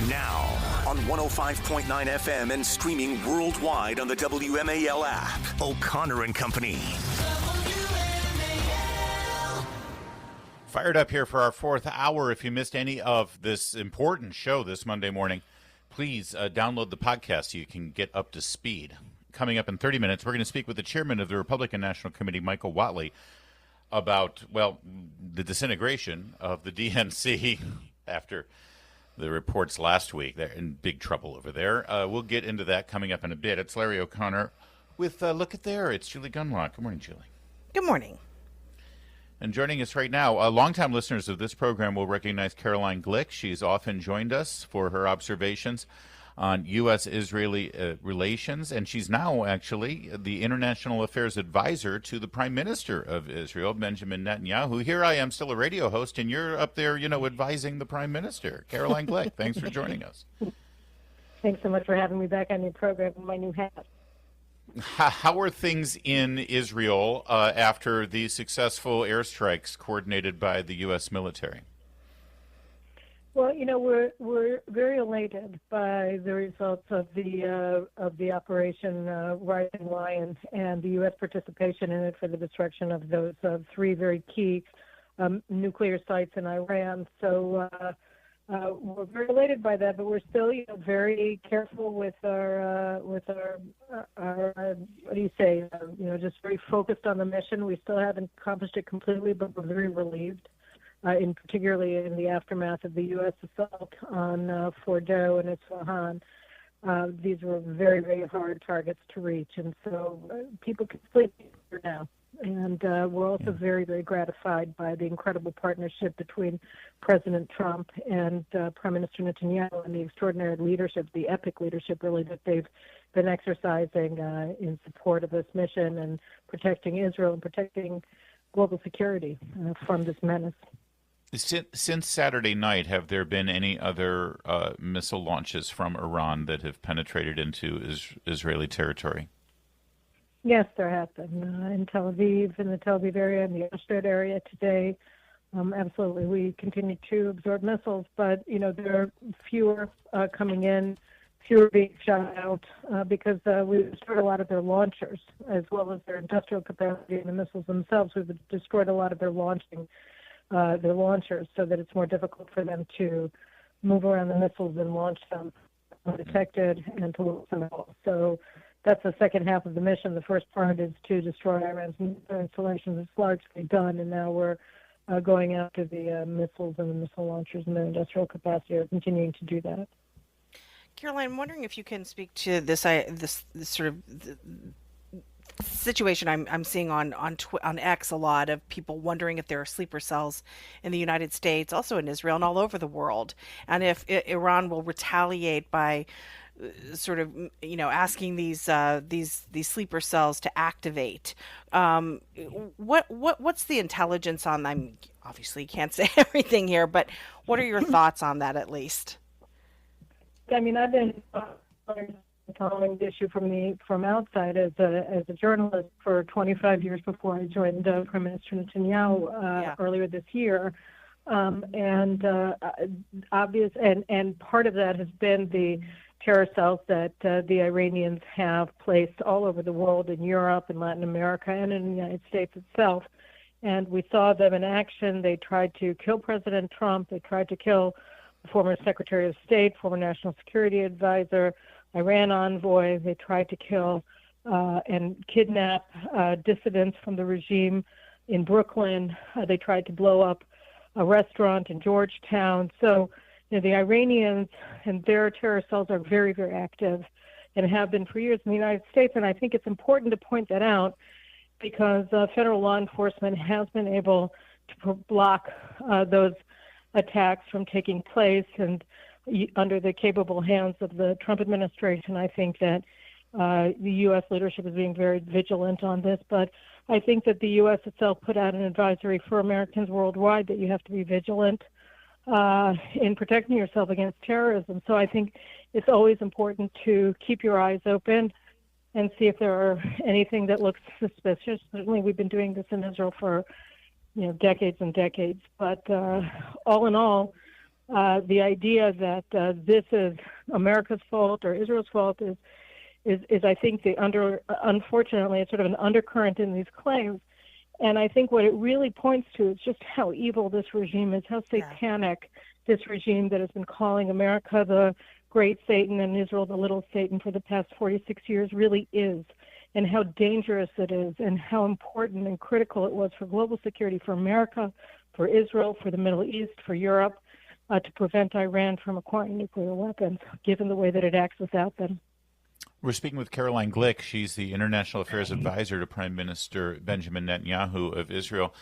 Now, on 105.9 FM and streaming worldwide on the WMAL app. O'Connor and Company. Fired up here for our fourth hour. If you missed any of this important show this Monday morning, please download the podcast so you can get up to speed. Coming up in 30 minutes, we're going to speak with the chairman of the Republican National Committee, Michael Whatley, about, well, the disintegration of the DNC after the reports last week. They're in big trouble over there. We'll get into that coming up in a bit. It's Larry O'Connor with Look at There. It's Julie Gunlock. Good morning, Julie. Good morning. And joining us right now, longtime listeners of this program will recognize Caroline Glick. She's often joined us for her observations on U.S.-Israeli relations, and she's now actually the international affairs advisor to the Prime Minister of Israel, Benjamin Netanyahu. Here I am, still a radio host, and you're up there, advising the Prime Minister. Caroline Glick, thanks for joining us. Thanks so much for having me back on your program in my new hat. How are things in Israel after the successful airstrikes coordinated by the U.S. military? Well, we're very elated by the results of the Operation Rising Lion and the U.S. participation in it for the destruction of those three very key nuclear sites in Iran. So we're very elated by that, but we're still, very careful with our what do you say? Just very focused on the mission. We still haven't accomplished it completely, but we're very relieved. Particularly in the aftermath of the U.S. assault on Fordo and Isfahan. These were very, very hard targets to reach, and so people can sleep here now. And we're also very, very gratified by the incredible partnership between President Trump and Prime Minister Netanyahu and the extraordinary leadership, the epic leadership, really, that they've been exercising in support of this mission and protecting Israel and protecting global security from this menace. Since Saturday night, have there been any other missile launches from Iran that have penetrated into Israeli territory? Yes, there have been. In Tel Aviv, in the Tel Aviv area, in the Ashdod area today. Absolutely. We continue to absorb missiles, but, there are fewer coming in, fewer being shot out because we destroyed a lot of their launchers as well as their industrial capacity and the missiles themselves. We've destroyed a lot of their launchers so that it's more difficult for them to move around the missiles and launch them undetected and to launch them at all. So that's the second half of the mission. The first part is to destroy Iran's nuclear installations. It's largely done, and now we're going after the missiles and the missile launchers and their industrial capacity. We're continuing to do that. Caroline, I'm wondering if you can speak to this sort of situation I'm seeing on X, a lot of people wondering if there are sleeper cells in the United States, also in Israel, and all over the world, and if Iran will retaliate by sort of asking these sleeper cells to activate. What's the intelligence on them? Obviously, can't say everything here, but what are your thoughts on that, at least? I mean, I've been following the issue from outside as a journalist for 25 years before I joined Prime Minister Netanyahu earlier this year, and part of that has been the terror cells that the Iranians have placed all over the world, in Europe, in Latin America, and in the United States itself. And we saw them in action. They tried to kill President Trump. They tried to kill the former Secretary of State, former National Security Advisor, Iran envoy. They tried to kill and kidnap dissidents from the regime in Brooklyn. They tried to blow up a restaurant in Georgetown. So, the Iranians and their terror cells are very, very active and have been for years in the United States. And I think it's important to point that out because federal law enforcement has been able to block those attacks from taking place, and under the capable hands of the Trump administration, I think that the U.S. leadership is being very vigilant on this. But I think that the U.S. itself put out an advisory for Americans worldwide that you have to be vigilant in protecting yourself against terrorism. So I think it's always important to keep your eyes open and see if there are anything that looks suspicious. Certainly we've been doing this in Israel for decades and decades. But all in all, The idea that this is America's fault or Israel's fault is I think unfortunately it's sort of an undercurrent in these claims. And I think what it really points to is just how evil this regime is, how satanic this regime that has been calling America the great Satan and Israel the little Satan for the past 46 years really is, and how dangerous it is, and how important and critical it was for global security for America, for Israel, for the Middle East, for Europe, to prevent Iran from acquiring nuclear weapons, given the way that it acts without them. We're speaking with Caroline Glick. She's the International Affairs Advisor to Prime Minister Benjamin Netanyahu of Israel.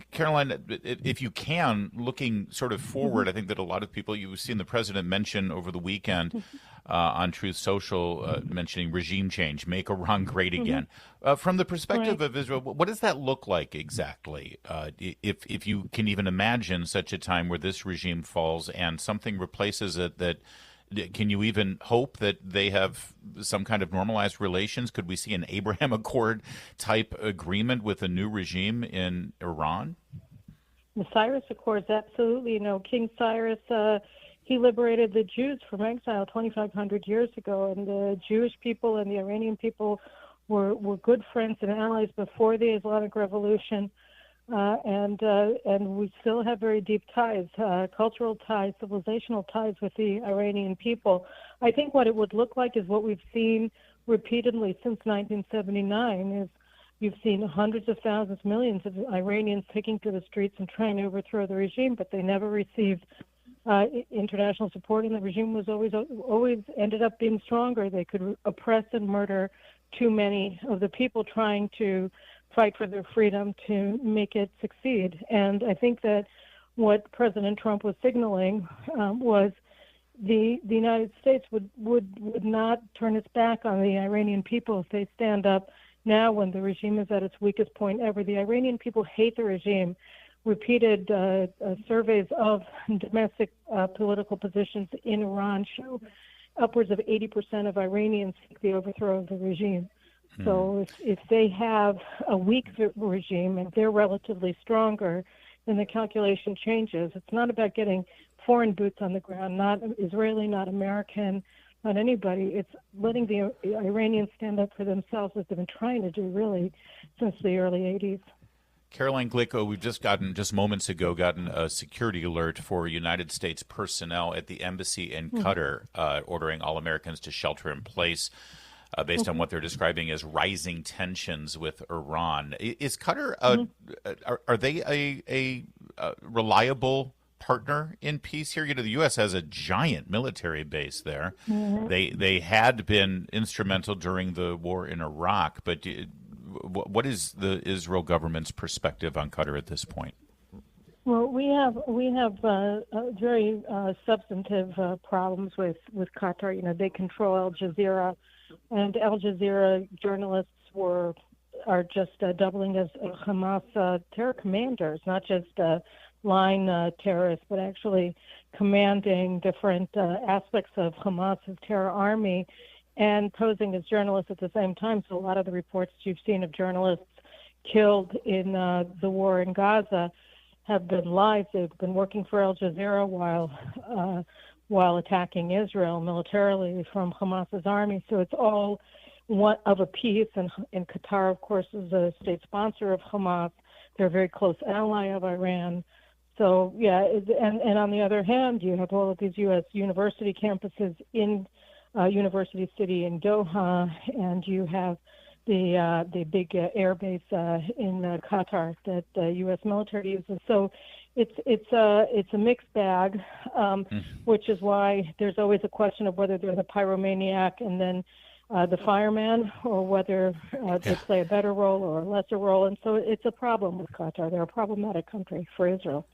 Caroline, if you can, looking sort of forward, I think that a lot of people, you've seen the president mention over the weekend on Truth Social, mentioning regime change, make Iran great again. From the perspective of Israel, what does that look like exactly? If you can even imagine such a time where this regime falls and something replaces it, that can you even hope that they have some kind of normalized relations? Could we see an Abraham Accord type agreement with a new regime in Iran? The Cyrus Accords, absolutely. King Cyrus, he liberated the Jews from exile 2,500 years ago, and the Jewish people and the Iranian people were good friends and allies before the Islamic Revolution. And we still have very deep ties, cultural ties, civilizational ties with the Iranian people. I think what it would look like is what we've seen repeatedly since 1979 is you've seen hundreds of thousands, millions of Iranians taking to the streets and trying to overthrow the regime, but they never received international support, and the regime was always ended up being stronger. They could oppress and murder too many of the people trying to fight for their freedom to make it succeed. And I think that what President Trump was signaling was the United States would not turn its back on the Iranian people if they stand up now when the regime is at its weakest point ever. The Iranian people hate the regime. Repeated surveys of domestic political positions in Iran show upwards of 80% of Iranians seek the overthrow of the regime. So if they have a weak regime and they're relatively stronger, then the calculation changes. It's not about getting foreign boots on the ground, not Israeli, not American, not anybody. It's letting the Iranians stand up for themselves, as they've been trying to do really since the early 80s. Caroline Glick, we've just moments ago gotten a security alert for United States personnel at the embassy in Qatar, ordering all Americans to shelter in place. Based on what they're describing as rising tensions with Iran. Is Qatar, are they a reliable partner in peace here? The U.S. has a giant military base there. They had been instrumental during the war in Iraq, but what is the Israel government's perspective on Qatar at this point? Well, we have very substantive problems with Qatar. They control Al Jazeera. And Al Jazeera journalists are just doubling as Hamas terror commanders, not just line terrorists, but actually commanding different aspects of Hamas's terror army and posing as journalists at the same time. So a lot of the reports you've seen of journalists killed in the war in Gaza have been lies. They've been working for Al Jazeera while attacking Israel militarily from Hamas's army. So it's all one of a piece. And Qatar, of course, is a state sponsor of Hamas. They're a very close ally of Iran. So, yeah, and on the other hand, you have all of these U.S. university campuses in University City in Doha, and you have the big air base in Qatar that the U.S. military uses. So it's a mixed bag, which is why there's always a question of whether they're the pyromaniac and then the fireman, or whether they play a better role or a lesser role. And so it's a problem with Qatar. They're a problematic country for Israel.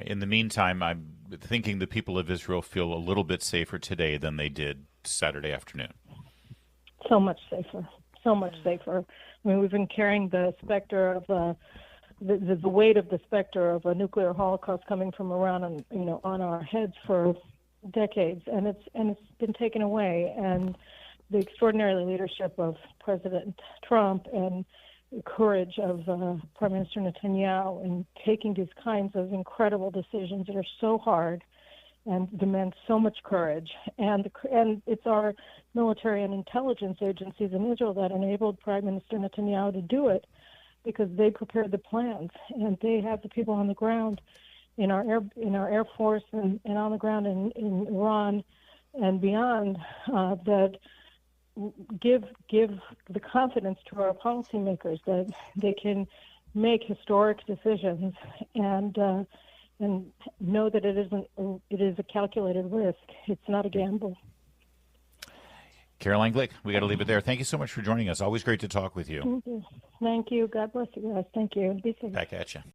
In the meantime, I'm thinking the people of Israel feel a little bit safer today than they did Saturday afternoon. So much safer. So much safer. I mean, we've been carrying the specter of the weight of the specter of a nuclear holocaust coming from Iran on our heads for decades, and it's been taken away. And the extraordinary leadership of President Trump and courage of Prime Minister Netanyahu in taking these kinds of incredible decisions that are so hard and demand so much courage. And it's our military and intelligence agencies in Israel that enabled Prime Minister Netanyahu to do it, because they prepared the plans and they have the people on the ground in our air force and on the ground in Iran and beyond that give the confidence to our policymakers that they can make historic decisions and know that it is a calculated risk. It's not a gamble. Caroline Glick, we got to leave it there. Thank you so much for joining us. Always great to talk with you. Thank you. God bless you guys. Thank you. Be safe. Back at you.